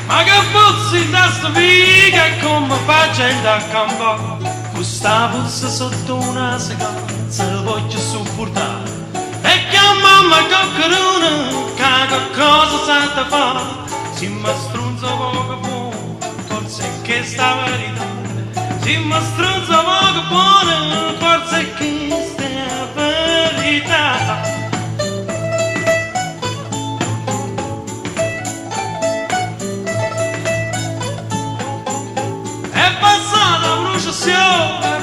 Ma che puzzi da sta figa come facendo a campo, questa puzza sotto una seconda voglio sopportare. E che mamma coccarona, che cosa sa da fare, si mi strunza poco buono, forse è che sta verità. Si mi strunza poco buono, forse è che sta verità.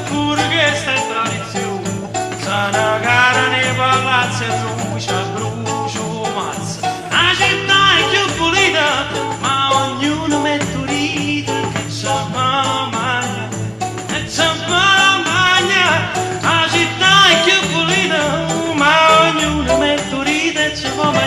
Pure che sta in tradizione, sa una cara nei palazzi e brucia, brucio mazza. La città è più pulita, ma ognuno mette rita che c'è mamma, e c'è mamma. La città è più pulita, ma ognuno mette rita e c'è mamma.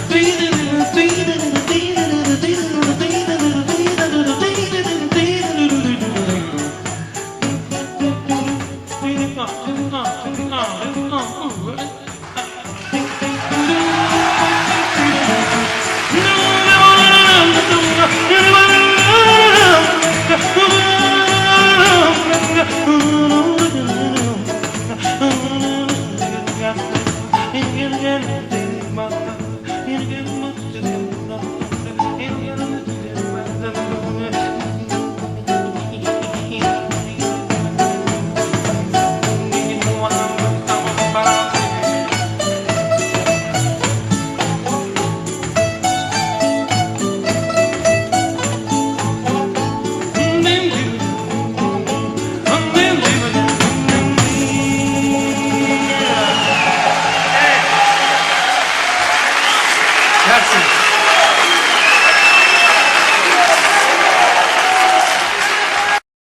Breathe